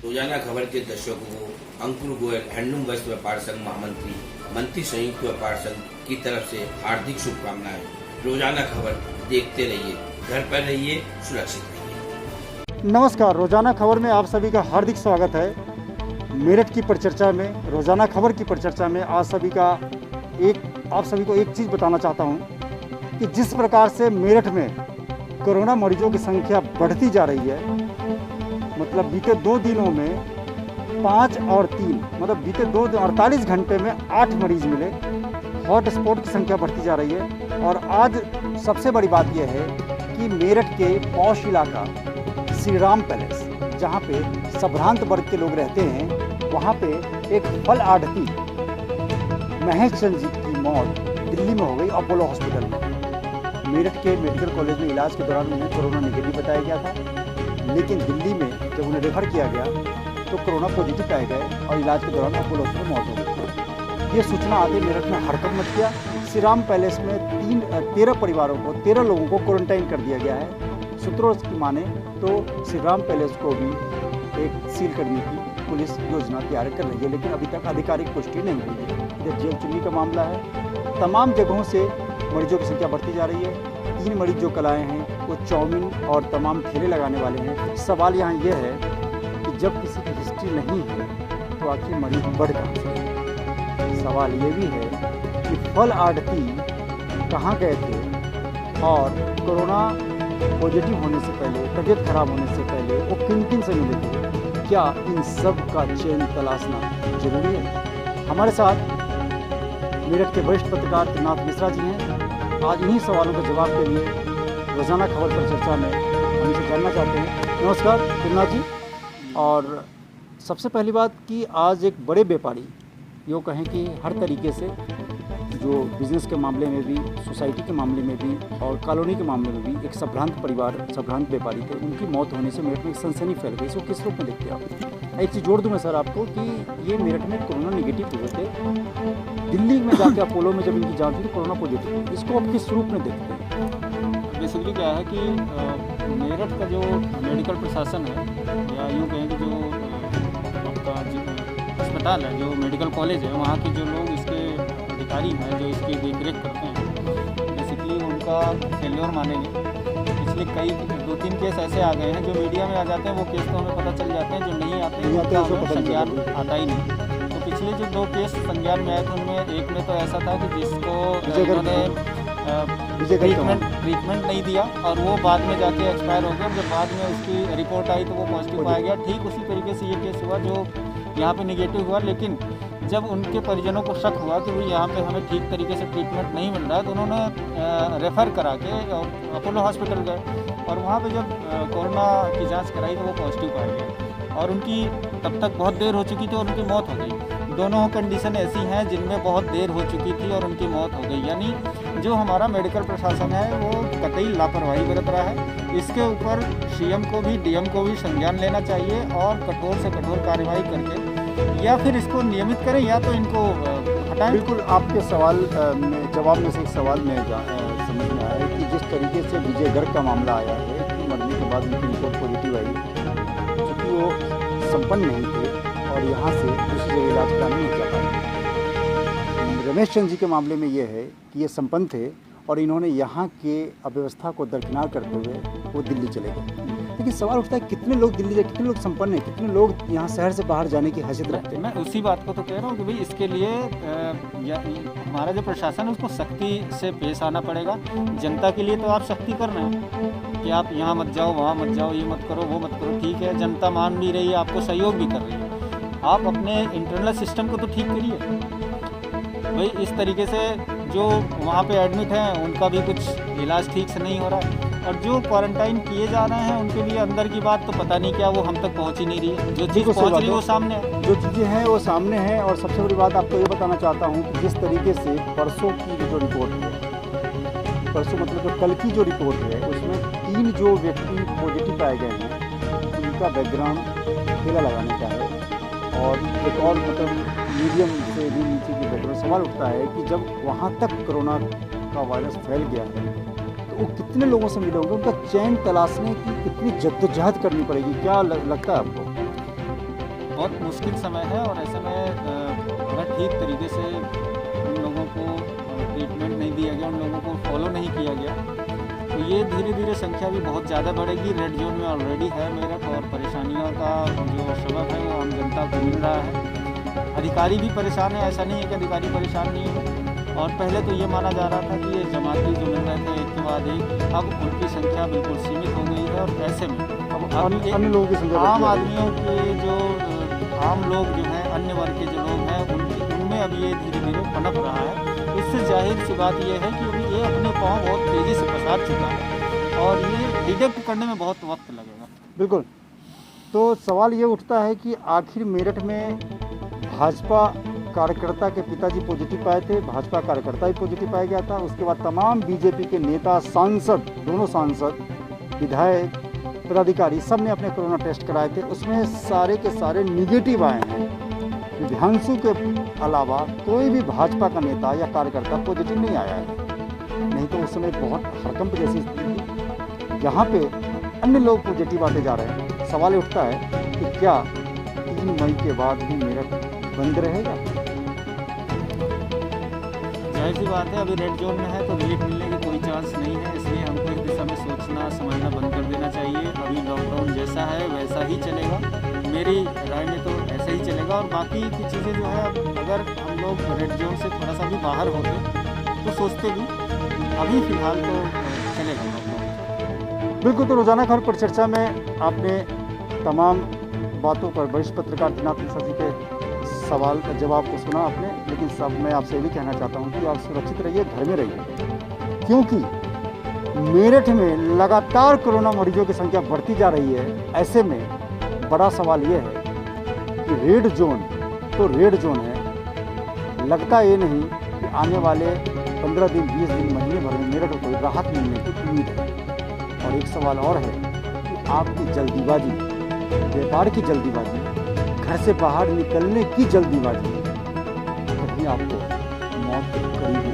रोजाना खबर के दर्शकों को अंकुर गोयल हैंडलूम वस्त्र व्यापार संघ महामंत्री मंत्री संयुक्त व्यापार संघ की तरफ से हार्दिक शुभकामनाएं। रोजाना खबर देखते रहिए, घर पर रहिए, सुरक्षित रहिए। नमस्कार, रोजाना खबर में आप सभी का हार्दिक स्वागत है। मेरठ की परिचर्चा में, रोजाना खबर की परिचर्चा में आप सभी को एक चीज़ बताना चाहता हूं कि जिस प्रकार से मेरठ में कोरोना मरीजों की संख्या बढ़ती जा रही है, मतलब बीते 2 दिनों में 5 और 3, मतलब बीते 48 घंटे में 8 मरीज मिले। हॉट स्पॉट की संख्या बढ़ती जा रही है। और आज सबसे बड़ी बात यह है कि मेरठ के पॉश इलाका श्री राम पैलेस, जहाँ पे संभ्रांत वर्ग के लोग रहते हैं, वहाँ पे एक फल आढ़ती महेश चंद जी की मौत दिल्ली में हो गई अपोलो हॉस्पिटल में। मेरठ के मेडिकल कॉलेज में इलाज के दौरान उन्हें कोरोना नेगेटिव बताया गया था, लेकिन दिल्ली में जब उन्हें रेफर किया गया तो कोरोना पॉजिटिव पाए गए और इलाज के दौरान अपोलो हॉस्पिटल में मौत हो गई। ये सूचना आते मेरठ में हड़कंप मच गया। श्री राम पैलेस में 13 लोगों को क्वारंटाइन कर दिया गया है। सूत्रों की माने तो श्री राम पैलेस को भी एक सील करने की पुलिस योजना तैयार कर रही है, लेकिन अभी तक आधिकारिक पुष्टि नहीं हुई है। यह जेल चुनी का मामला है। तमाम जगहों से मरीजों की संख्या बढ़ती जा रही है। 3 मरीज जो कल आए हैं वो चाउमीन और तमाम ठेले लगाने वाले हैं। सवाल यहाँ यह है कि जब किसी की हिस्ट्री नहीं है तो आखिर मरीज बढ़ कहाँ से? सवाल ये भी है कि फल आढ़ती कहाँ गए थे और कोरोना पॉजिटिव होने से पहले, तबीयत खराब होने से पहले वो किन से मिले थे? क्या इन सब का चैन तलाशना जरूरी है? हमारे साथ मेरठ के वरिष्ठ पत्रकार त्रिनाथ मिश्रा जी हैं। आज इन्हीं सवालों के जवाब के लिए रोजाना खबर पर चर्चा में हम इसे जानना चाहते हैं। नमस्कार त्रिनाथ जी। और सबसे पहली बात कि आज एक बड़े व्यापारी, यूँ कहें कि हर तरीके से जो बिज़नेस के मामले में भी, सोसाइटी के मामले में भी और कॉलोनी के मामले में भी एक संभ्रांत व्यापारी थे, उनकी मौत होने से मेरठ में एक सनसनी फैल गई। इसको किस रूप में देखते हैं आप? एक चीज़ जोड़ दूँ मैं सर आपको कि ये मेरठ में कोरोना निगेटिव हुए थे, दिल्ली में जाके अपोलो में जब इनकी जांच हुई तो कोरोना पॉजिटिव हुई। इसको आप किस रूप में देखते हैं? बेसिकली क्या है कि मेरठ का जो मेडिकल प्रशासन है, या यूँ कहें कि जो आपका अस्पताल है, जो मेडिकल कॉलेज है, वहाँ के जो लोग इसके अधिकारी हैं, जो इसकी देखरेख करते हैं, बेसिकली उनका फेल्योर मानेंगे। पिछले 2-3 केस ऐसे आ गए हैं जो मीडिया में आ जाते हैं, वो केस तो हमें पता चल जाते हैं, जो नहीं आते हैं उनका संज्ञान आता ही नहीं। तो पिछले जो 2 केस संज्ञान में आए थे, उनमें एक में तो ऐसा था कि जिसको उन्होंने ट्रीटमेंट नहीं दिया और वो बाद में जाके एक्सपायर हो गया। जब बाद में उसकी रिपोर्ट आई तो वो पॉजिटिव पाया गया। ठीक उसी तरीके से ये केस हुआ जो यहाँ पे निगेटिव हुआ, लेकिन जब उनके परिजनों को शक हुआ कि भाई यहाँ पे हमें ठीक तरीके से ट्रीटमेंट नहीं मिल रहा है, तो उन्होंने रेफ़र करा के और अपोलो हॉस्पिटल गए और वहाँ पे जब कोरोना की जांच कराई तो वो पॉजिटिव पाया गया और उनकी तब तक बहुत देर हो चुकी थी और उनकी मौत हो गई। दोनों कंडीशन ऐसी हैं जिनमें बहुत देर हो चुकी थी और उनकी मौत हो गई। यानी जो हमारा मेडिकल प्रशासन है वो कतई लापरवाही बरत रहा है। इसके ऊपर सीएम को भी, डीएम को भी संज्ञान लेना चाहिए और कठोर से कठोर कार्रवाई करके या फिर इसको नियमित करें या तो इनको हटाएं। बिल्कुल, आपके सवाल में जवाब में से एक सवाल में समझ में आया कि जिस तरीके से विजय गर्ग का मामला आया है कि मरने के बाद उनकी रिपोर्ट पॉजिटिव आई, क्योंकि वो संपन्न नहीं थे और यहाँ से दूसरी जगह इलाज कराने नहीं जा पाए। रमेश चंद जी के मामले में ये है कि ये संपन्न थे और इन्होंने यहाँ के अव्यवस्था को दरकिनार करते हुए वो दिल्ली चले गए। लेकिन सवाल उठता है कितने लोग दिल्ली जाए, कितने लोग संपन्न हैं, कितने लोग यहाँ शहर से बाहर जाने की हैसियत रखते हैं? मैं उसी बात को तो कह रहा हूँ कि भाई इसके लिए हमारा जो प्रशासन है उसको सख्ती से पेश आना पड़ेगा। जनता के लिए तो आप सख्ती कर रहे हैं कि आप यहाँ मत जाओ, वहाँ मत जाओ, ये मत करो, वो मत करो, ठीक है, जनता मान भी रही है, आपको सहयोग भी कर रही है। आप अपने इंटरनल सिस्टम को तो ठीक करिए भाई। इस तरीके से जो वहाँ पे एडमिट हैं उनका भी कुछ इलाज ठीक से नहीं हो रहा है और जो क्वारंटाइन किए जा रहे हैं उनके लिए अंदर की बात तो पता नहीं क्या वो हम तक पहुँच ही नहीं रही है। जो चीज़ पहुँच रही है वो सामने है, जो चीज़ें हैं वो सामने हैं। और सबसे बड़ी बात आपको ये बताना चाहता हूँ कि जिस तरीके से परसों की जो रिपोर्ट है, परसों मतलब जो कल की जो रिपोर्ट है, उसमें 3 जो व्यक्ति पॉजिटिव पाए गए हैं उनका बैकग्राउंड ठेला लगाने का है और एक और मतलब मीडियम से भी नीचे की बैकग्राउंड। सवाल उठता है कि जब वहाँ तक कोरोना का वायरस फैल गया है तो वो कितने लोगों से मिले होंगे, उनका चैन तलाशने की कितनी जद्दोजहद करनी पड़ेगी? क्या लगता है आपको? बहुत मुश्किल समय है और ऐसे में अगर ठीक तरीके से उन लोगों को ट्रीटमेंट नहीं दिया गया, उन लोगों को फॉलो नहीं किया गया, तो ये धीरे धीरे संख्या भी बहुत ज़्यादा बढ़ेगी। रेड जोन में ऑलरेडी है मेरठ और परेशानियों का जो सबब है वो आम जनता को मिल रहा है। अधिकारी भी परेशान है, ऐसा नहीं है कि अधिकारी परेशान नहीं है। और पहले तो ये माना जा रहा था कि ये जमाती जो मिल रहे थे एक के बाद एक, अब उनकी संख्या बिल्कुल सीमित हो गई है। और ऐसे में अब अन्य लोगों की संख्या आम आदमियों के जो आम लोग जो हैं, अन्य वर्ग के जो लोग हैं, उनमें अब ये धीरे धीरे पनप रहा है। इससे जाहिर सी बात ये है कि अभी ये अपने पाँव बहुत तेज़ी से पसार चुका है और ये डिटेक्ट करने में बहुत वक्त लगेगा। बिल्कुल। तो सवाल ये उठता है कि आखिर मेरठ में भाजपा कार्यकर्ता के पिताजी पॉजिटिव पाए थे, भाजपा कार्यकर्ता भी पॉजिटिव पाया गया था। उसके बाद तमाम बीजेपी के नेता, सांसद, दोनों सांसद, विधायक, पदाधिकारी सब ने अपने कोरोना टेस्ट कराए थे। उसमें सारे के सारे निगेटिव आए हैं। विधानसभा के अलावा कोई भी भाजपा का नेता या कार्यकर्ता पॉजिटिव नहीं आया है। नहीं तो उस समय बहुत हड़कंप जैसी स्थिति थी। यहाँ पे अन्य लोग पॉजिटिव आते जा रहे हैं। सवाल उठता है कि क्या 3 मई के बाद भी मेरठ बंद रहेगा? जाहिर सी बात है, अभी रेड जोन में है तो रिलीफ मिलने की कोई चांस नहीं है। इसलिए हमको इस दिशा में सोचना समझना बंद कर देना चाहिए। अभी लॉकडाउन जैसा है वैसा ही चलेगा, मेरी राय में तो ऐसा ही चलेगा। और बाकी की चीज़ें जो है, अगर हम लोग रेड जोन से थोड़ा सा भी बाहर होते तो सोचते भी, अभी फ़िलहाल तो चलेगा लॉकडाउन। बिल्कुल। तो रोजाना खबर पर चर्चा में आपने तमाम बातों पर वरिष्ठ पत्रकार दिनाथ मिश्रा जी के सवाल का जवाब को सुना आपने, लेकिन सब मैं आपसे ये भी कहना चाहता हूँ कि आप सुरक्षित रहिए, घर में रहिए, क्योंकि मेरठ में लगातार कोरोना मरीजों की संख्या बढ़ती जा रही है। ऐसे में बड़ा सवाल ये है कि रेड जोन तो रेड जोन है, लगता ये नहीं कि आने वाले 15 दिन, 20 दिन, महीने भर में मेरठ को कोई राहत मिलने की उम्मीद है। और एक सवाल और है कि आपकी जल्दीबाजी, व्यापार की जल्दीबाजी, घर से बाहर निकलने की जल्दीबाजी, कभी आपको मौत के करीब